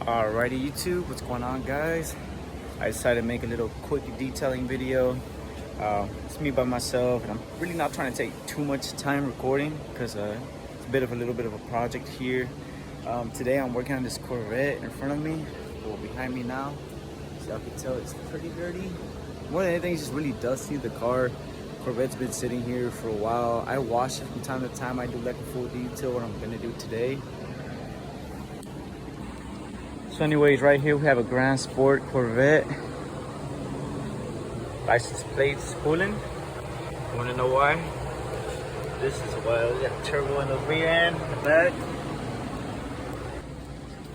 Alrighty YouTube, what's going on guys? I decided to make a little quick detailing video. It's me by myself and I'm really not trying to take too much time recording because it's a little bit of a project here. Today I'm working on this Corvette in front of me, or behind me now. As y'all can tell, it's pretty dirty. More than anything, it's just really dusty. The Corvette's been sitting here for a while. I wash it from time to time. I do like a full detail, what I'm gonna do today. So anyways, right here we have a Grand Sport Corvette. License plates pulling. You wanna know why? This is why. We got a turbo in the rear end, in the back.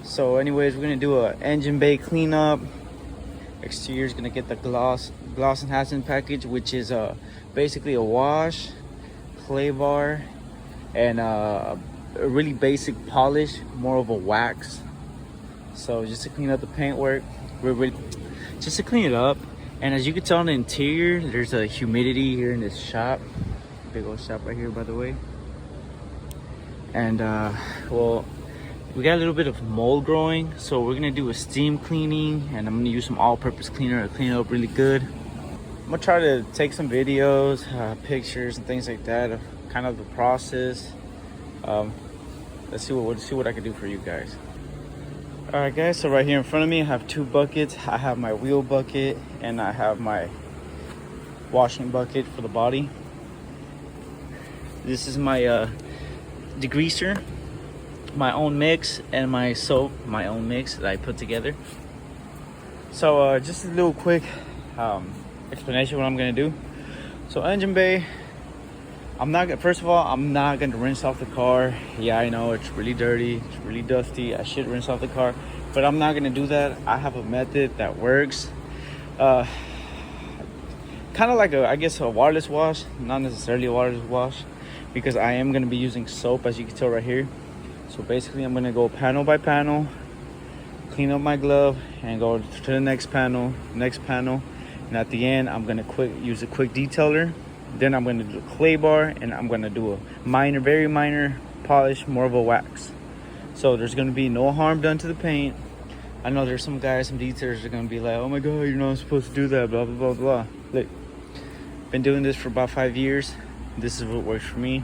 So anyways, we're gonna do an engine bay cleanup. Exterior is gonna get the gloss enhancement package, which is basically a wash, claybar, and a really basic polish, more of a wax. So just to clean up the paintwork, just to clean it up. And as you can tell on the interior, there's a humidity here in this shop. Big old shop right here, by the way. And well, we got a little bit of mold growing, so we're gonna do a steam cleaning, and I'm gonna use some all-purpose cleaner to clean it up really good. I'm gonna try to take some videos, pictures, and things like that of kind of the process. Let's see what I can do for you guys. All right guys, so right here in front of me I have two buckets. I have my wheel bucket and I have my washing bucket for the body. This is my degreaser, my own mix, and my soap, my own mix that I put together. So just a little quick explanation of what I'm gonna do. So engine bay, first of all, I'm not gonna rinse off the car. Yeah, I know it's really dirty, it's really dusty. I should rinse off the car, but I'm not gonna do that. I have a method that works. Kind of like I guess a waterless wash, not necessarily a waterless wash, because I am gonna be using soap, as you can tell right here. So basically I'm gonna go panel by panel, clean up my glove, and go to the next panel, and at the end I'm gonna use a quick detailer. Then I'm going to do a clay bar, and I'm going to do a very minor polish, more of a wax. So there's going to be no harm done to the paint. I know there's some guys, some detailers are going to be like, oh my god, you're not supposed to do that, blah blah blah blah. Look, been doing this for about 5 years. This is what works for me.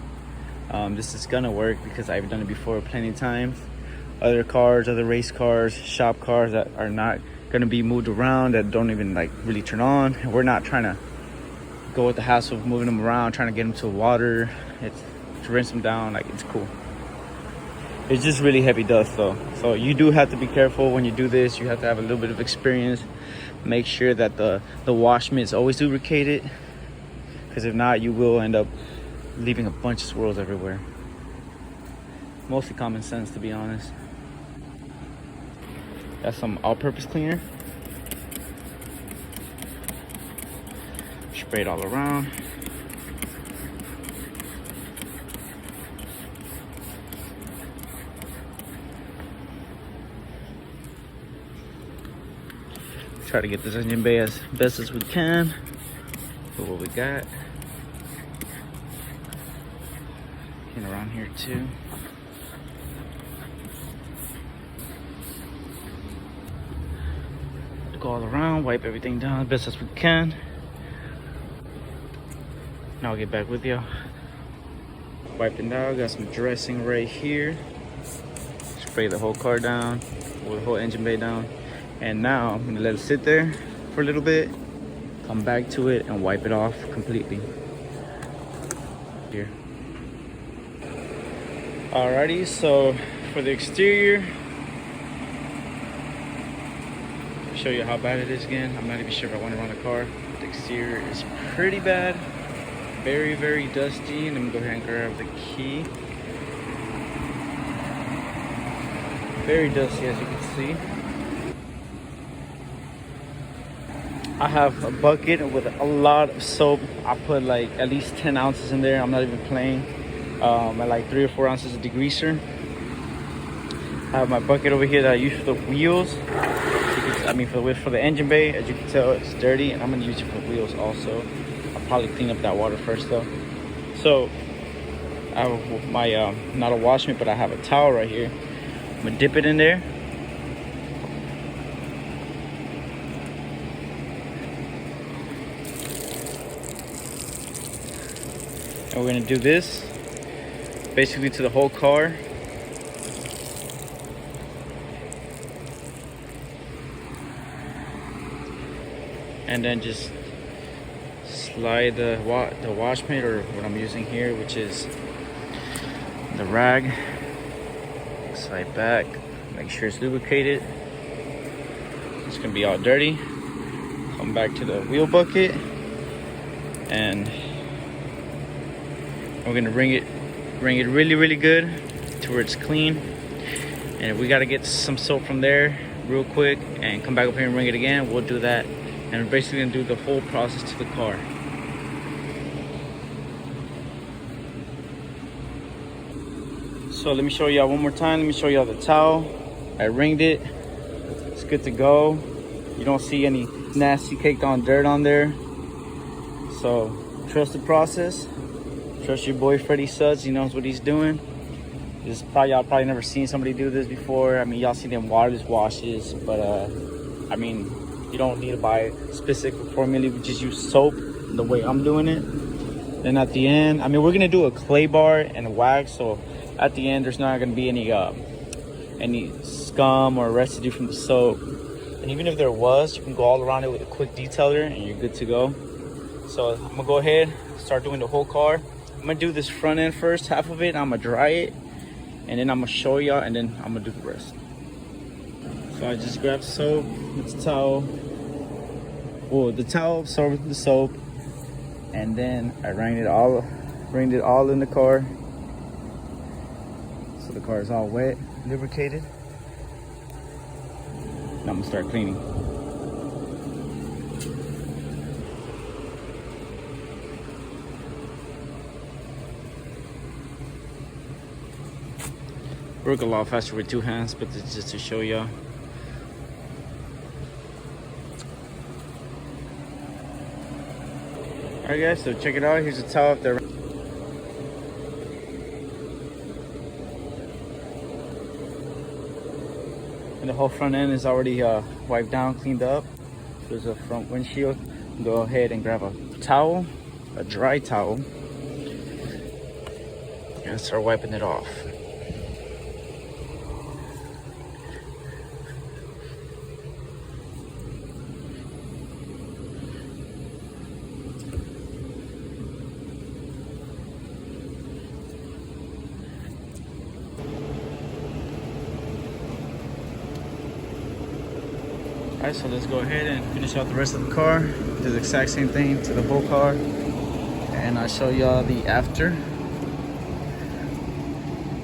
This is going to work because I've done it before plenty of times. Other cars, other race cars, shop cars that are not going to be moved around, that don't even like really turn on. And we're not trying to go with the hassle of moving them around, trying to get them to water. It's to rinse them down, like, it's cool. It's just really heavy dust though, so you do have to be careful when you do this. You have to have a little bit of experience. Make sure that the wash mitt is always lubricated, because if not, you will end up leaving a bunch of swirls everywhere. Mostly common sense, to be honest. That's some all-purpose cleaner. Spray it all around. Try to get this engine bay as best as we can with what we got. And around here too. Go all around, wipe everything down as best as we can. Now I'll get back with you. Wiping down, got some dressing right here. Spray the whole car down, or the whole engine bay down. And now I'm gonna let it sit there for a little bit, come back to it and wipe it off completely. Here. Alrighty, so for the exterior, I'll show you how bad it is again. I'm not even sure if I want to run the car. The exterior is pretty bad. Very dusty. Let me go ahead and grab the key. Very dusty, as you can see. I have a bucket with a lot of soap. I put like at least 10 ounces in there. I'm not even playing. And like 3 or 4 ounces of degreaser. I have my bucket over here that I use for the wheels. For the engine bay. As you can tell, it's dirty, and I'm gonna use it for the wheels also. Probably clean up that water first though. So I have my not a wash mitt, but I have a towel right here. I'm gonna dip it in there, And we're gonna do this basically to the whole car. And then just slide the wash mitt, or what I'm using here, which is the rag. Slide back, make sure it's lubricated. It's gonna be all dirty. Come back to the wheel bucket, and we're gonna wring it really good to where it's clean. And if we gotta get some soap from there real quick and come back up here and wring it again, we'll do that. And we're basically gonna do the whole process to the car. So let me show y'all one more time. Let me show y'all the towel. I wringed it. It's good to go. You don't see any nasty caked on dirt on there. So trust the process. Trust your boy Freddie Suds. He knows what he's doing. Y'all probably never seen somebody do this before. I mean, y'all see them wireless washes, but I mean, you don't need to buy specific formula. We just use soap the way I'm doing it. Then at the end, I mean, we're gonna do a clay bar and wax, so at the end there's not gonna be any scum or residue from the soap. And even if there was, you can go all around it with a quick detailer and you're good to go. So I'm gonna go ahead, start doing the whole car. I'm gonna do this front end first, half of it. I'm gonna dry it, and then I'm gonna show y'all, and then I'm gonna do the rest. So I just grabbed soap, it's a towel. Well, the towel absorbed the soap, and then I wringed it all in the car. So the car is all wet, lubricated. Now I'm gonna start cleaning. Work a lot faster with two hands, but it's just to show y'all. Alright guys, so check it out. Here's a towel up there. And the whole front end is already wiped down, cleaned up. There's a front windshield. Go ahead and grab a towel, a dry towel, and start wiping it off. Alright, so let's go ahead and finish out the rest of the car. Do the exact same thing to the whole car. And I'll show y'all the after.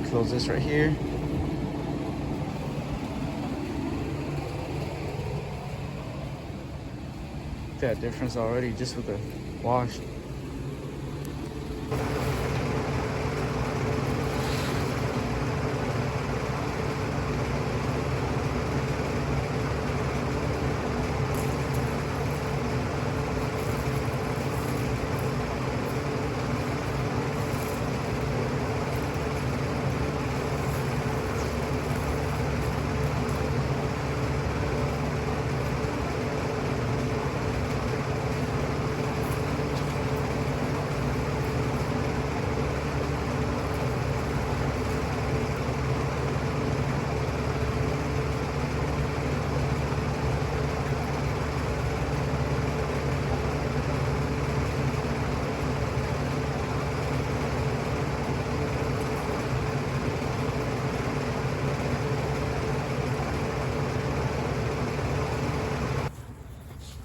Close this right here. That difference already just with the wash.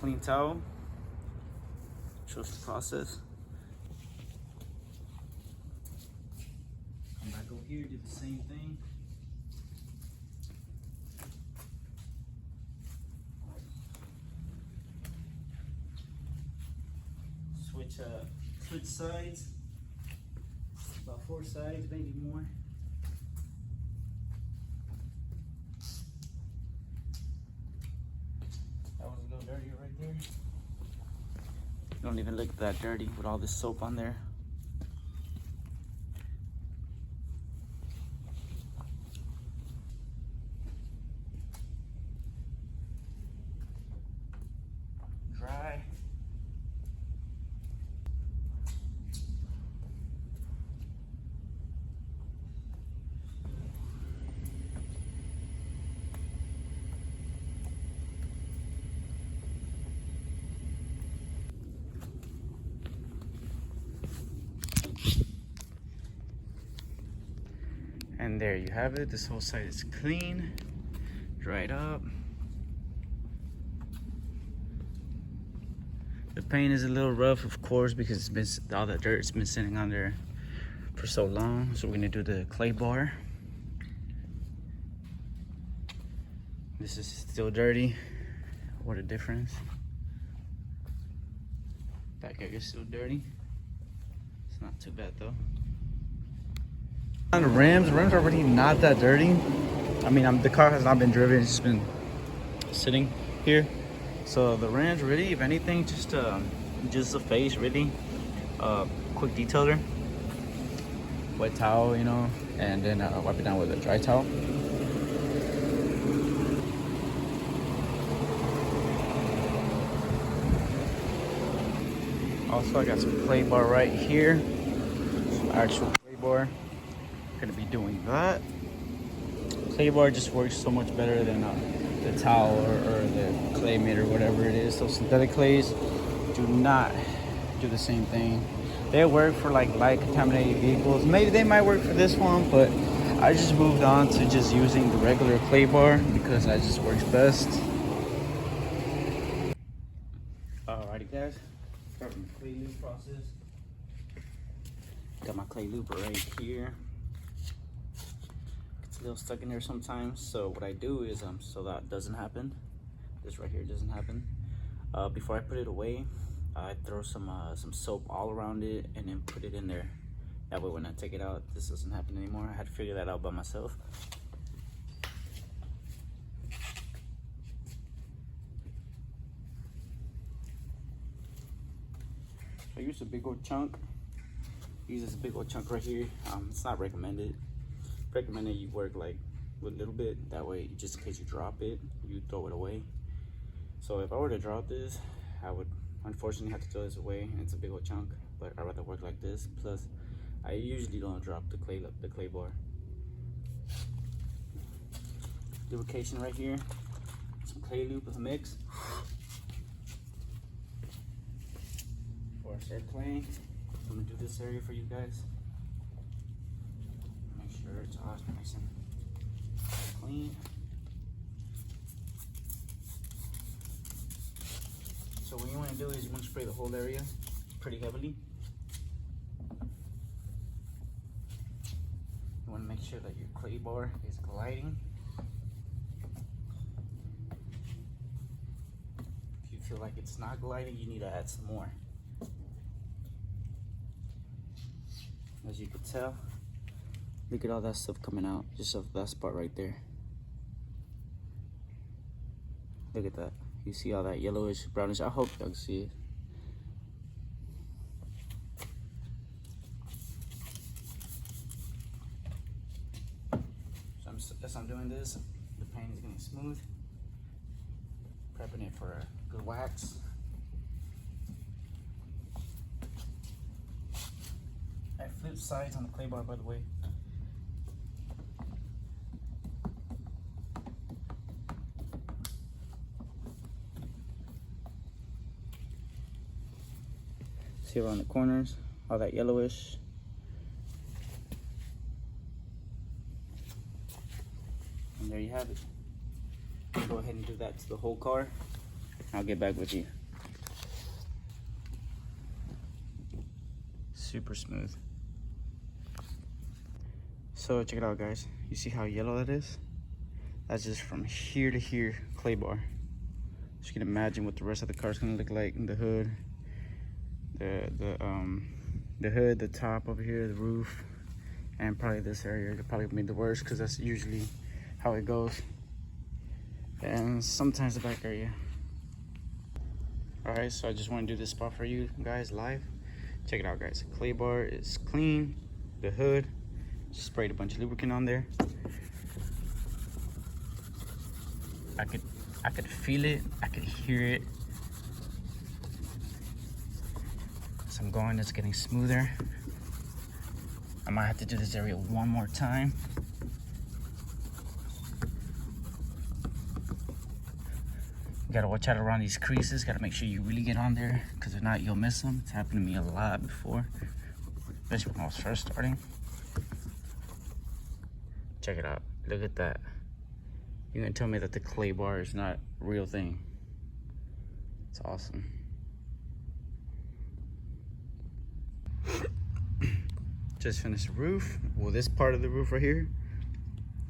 Clean towel. Trust the process. Come back over here, do the same thing. Switch sides. About 4 sides, maybe more. That was a little dirty right there. Don't even look that dirty with all this soap on there. Dry. And there you have it. This whole side is clean, dried up. The paint is a little rough, of course, because it's been all the dirt's been sitting on there for so long. So we're gonna do the clay bar. This is still dirty. What a difference. Back area is still dirty. It's not too bad though. On the rims are already not that dirty. I mean, the car has not been driven, it's just been sitting here. So the rims really, if anything, just the face really. Quick detailer, wet towel, you know, and then wipe it down with a dry towel. Also, I got some clay bar right here, some actual clay bar. Gonna be doing that. Clay bar just works so much better than the towel or the clay mate or whatever it is. So synthetic clays do not do the same thing. They work for like light contaminated vehicles. Maybe they might work for this one, but I just moved on to just using the regular clay bar because that just works best. Alrighty guys, starting the clay lube process. Got my clay lube right here. It's a little stuck in there sometimes, so what I do is so that doesn't happen, this right here doesn't happen, before I put it away, I throw some soap all around it and then put it in there. That way when I take it out, this doesn't happen anymore. I had to figure that out by myself. I use a big old chunk. Use this big old chunk right here. It's not recommended. Recommended you work like a little bit. That way, just in case you drop it, you throw it away. So if I were to drop this, I would unfortunately have to throw this away. And it's a big old chunk, but I'd rather work like this. Plus, I usually don't drop the clay bar. Lubrication right here. Some clay lube with a mix. Before I start playing, I'm gonna do this area for you guys. Make sure it's all nice and clean. So what you want to do is you want to spray the whole area pretty heavily. You want to make sure that your clay bar is gliding. If you feel like it's not gliding, you need to add some more. As you can tell, look at all that stuff coming out, just off that spot right there. Look at that. You see all that yellowish, brownish? I hope y'all can see it. So as I'm doing this, the paint is getting smooth. Prepping it for a good wax. I flip sides on the clay bar, by the way. See around the corners, all that yellowish. And there you have it. Go ahead and do that to the whole car. I'll get back with you. Super smooth. So check it out, guys. You see how yellow that is? That's just from here to here clay bar. So you can imagine what the rest of the car is gonna look like in the hood. The hood, the top over here, the roof, and probably this area could probably be the worst because that's usually how it goes. And sometimes the back area. Alright, so I just want to do this spot for you guys live. Check it out, guys. Clay bar is clean. The hood, just sprayed a bunch of lubricant on there. I could feel it, I could hear it. As I'm going, it's getting smoother. I might have to do this area one more time. You gotta watch out around these creases. Gotta make sure you really get on there, because if not, you'll miss them. It's happened to me a lot before, especially when I was first starting. Check it out. Look at that. You gonna tell me that the clay bar is not a real thing? It's awesome. Just finished the roof. Well, this part of the roof right here.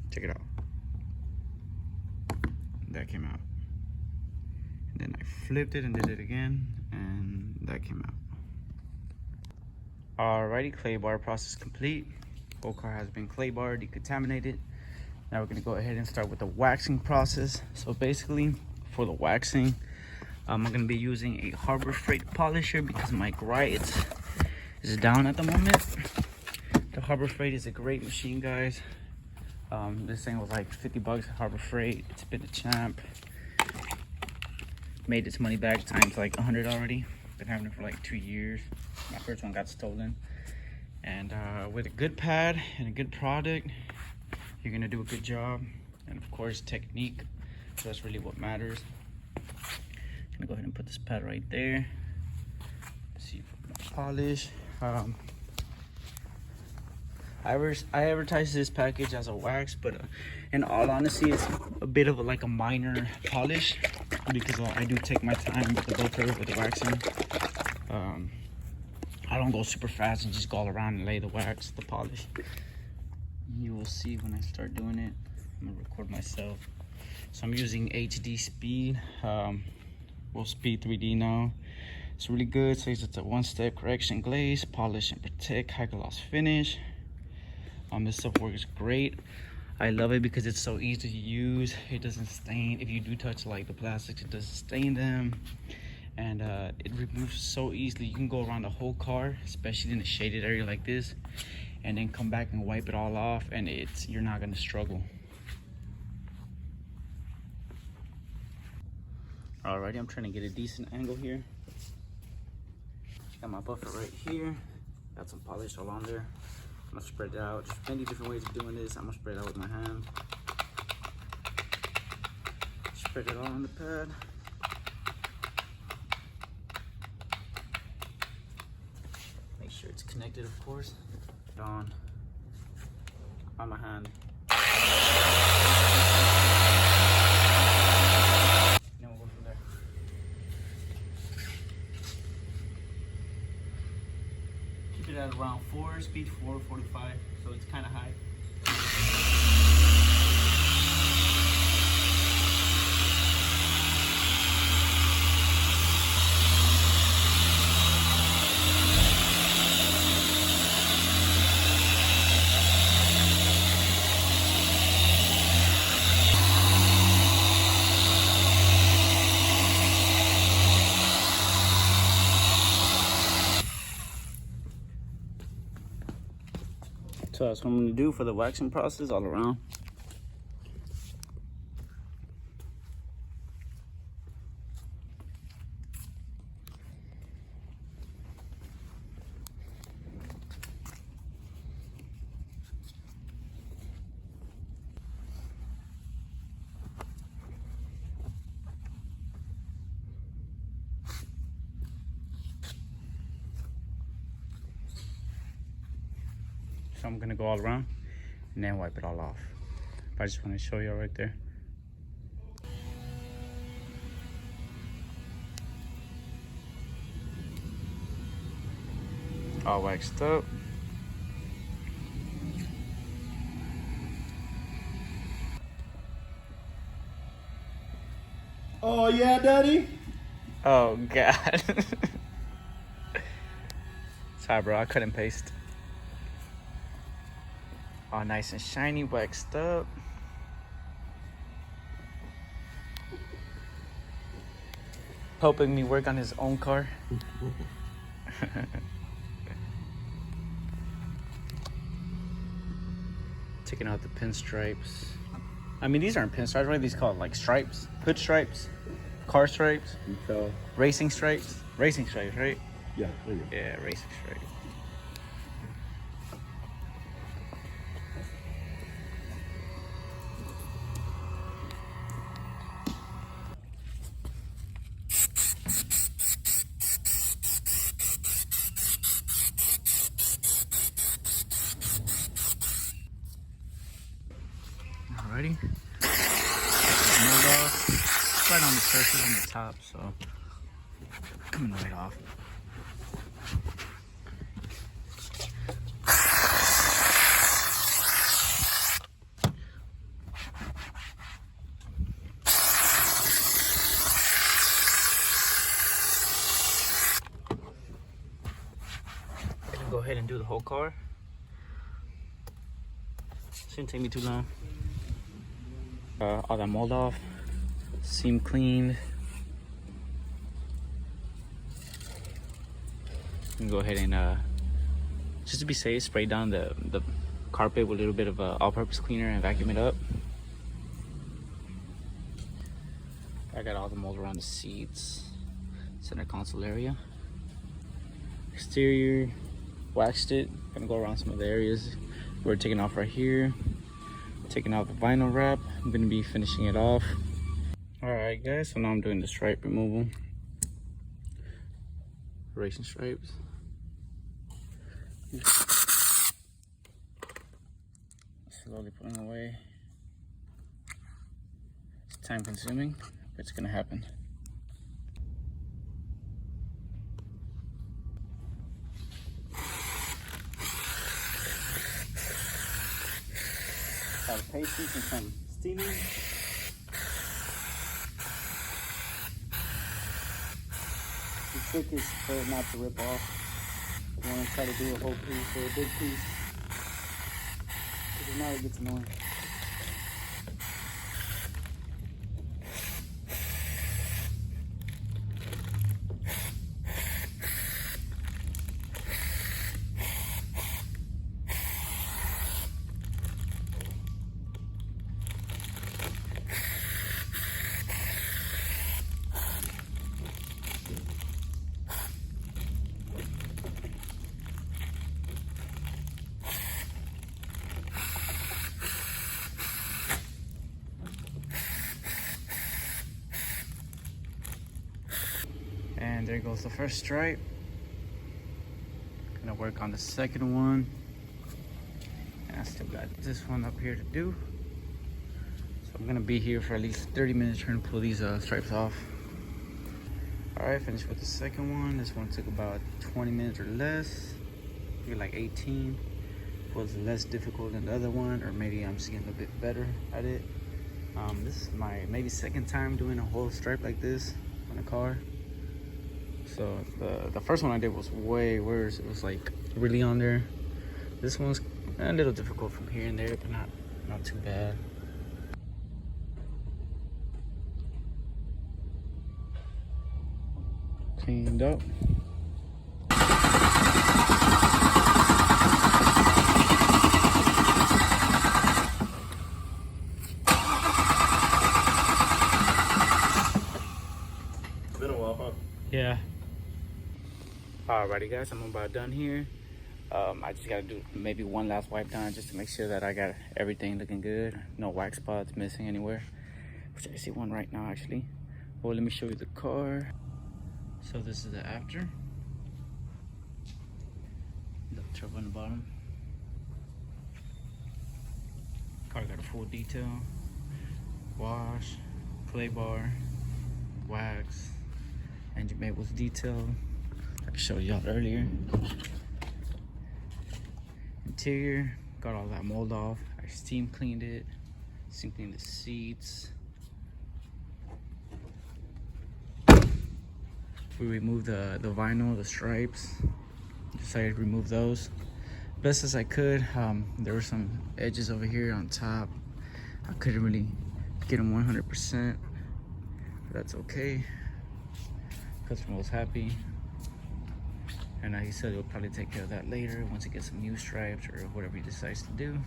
Check it out. That came out. And then I flipped it and did it again, and that came out. Alrighty, clay bar process complete. Whole car has been clay bar decontaminated. Now we're gonna go ahead and start with the waxing process. So basically, for the waxing, I'm gonna be using a Harbor Freight polisher because my grite is down at the moment. The Harbor Freight is a great machine, guys. This thing was like 50 bucks at Harbor Freight. It's been a champ. Made its money back times like 100 already. Been having it for like 2 years. My first one got stolen. And with a good pad and a good product, you're gonna do a good job. And of course, technique. So that's really what matters. I'm gonna go ahead and put this pad right there. See for polish. I advertise this package as a wax, but in all honesty, it's a bit of like a minor polish because I do take my time with the filter, with the waxing. I don't go super fast and just go all around and lay the wax, the polish. You will see when I start doing it. I'm gonna record myself. So I'm using HD Speed. Well, Speed 3D now. It's really good. So it's a one-step correction glaze, polish and protect, high gloss finish. This stuff works great. I love it because it's so easy to use. It doesn't stain. If you do touch like the plastics, it doesn't stain them. And it removes so easily. You can go around the whole car, especially in a shaded area like this, and then come back and wipe it all off, and you're not gonna struggle. Alrighty, I'm trying to get a decent angle here. Got my buffer right here. Got some polish all on there. I'm gonna spread it out. There's many different ways of doing this. I'm gonna spread it out with my hand. Spread it all on the pad. Make sure it's connected, of course. Put it on my hand. Then we'll go from there. Keep it at around 4, speed 4, 45, so it's kind of high. So that's what I'm gonna do for the waxing process all around. So I'm gonna go all around and then wipe it all off. I just want to show you right there. All waxed up. Oh yeah, Daddy? Oh God. Sorry bro, I couldn't paste. All nice and shiny, waxed up. Helping me work on his own car. Taking out the pinstripes. I mean, these aren't pinstripes, what are these called? Like stripes? Hood stripes? Car stripes? Racing stripes? Racing stripes, right? Yeah, there you go. Yeah, racing stripes. already. Mold off. It's right on the surface on the top, so coming right off. Go ahead and do the whole car. Shouldn't take me too long. All that mold off, seam cleaned. And go ahead and just to be safe, spray down the carpet with a little bit of all-purpose cleaner and vacuum it up. I got all the mold around the seats, center console area, exterior. Waxed it. Gonna go around some of the areas we're taking off right here. Taking out the vinyl wrap. I'm gonna be finishing it off. All right, guys. So now I'm doing the stripe removal. Racing stripes. Slowly putting away. It's time consuming, but it's gonna happen. Got patience and some steaming. The trick is for it not to rip off. You want to try to do a whole piece or a big piece, because if not, it gets annoying. And there goes the first stripe. Gonna work on the second one. And I still got this one up here to do. So I'm gonna be here for at least 30 minutes trying to pull these stripes off. All right, finished with the second one. This one took about 20 minutes or less. Maybe like 18. Was less difficult than the other one, or maybe I'm just getting a bit better at it. This is my maybe second time doing a whole stripe like this on a car. So the first one I did was way worse. It was like really on there. This one's a little difficult from here and there, but not too bad. Cleaned up. Been a while, huh? Yeah. Alrighty guys, I'm about done here. I just gotta do maybe one last wipe down just to make sure that I got everything looking good. No wax spots missing anywhere. Which I see one right now actually. Well, let me show you the car. So this is the after. The turbo on the bottom. Car got a full detail. Wash, claybar, wax, engine bay was detailed. I showed y'all earlier. Interior, got all that mold off. I steam cleaned it, steam cleaned the seats. We removed the vinyl, the stripes. Decided to remove those best as I could. There were some edges over here on top. I couldn't really get them 100%, but that's okay. Customer was happy. And he said he'll probably take care of that later once he gets some new stripes or whatever he decides to do.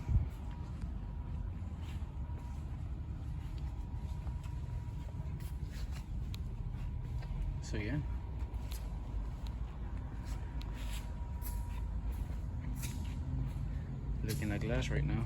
So yeah. Looking like glass right now.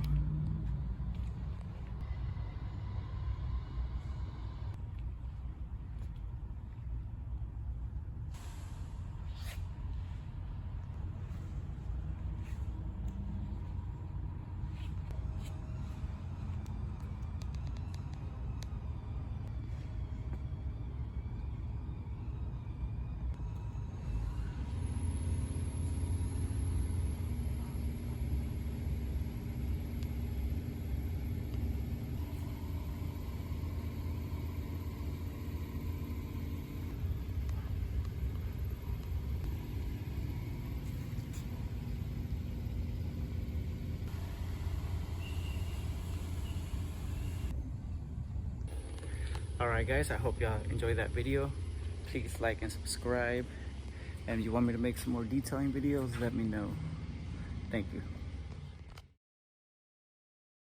Alright guys, I hope y'all enjoyed that video. Please like and subscribe. And if you want me to make some more detailing videos, let me know. Thank you.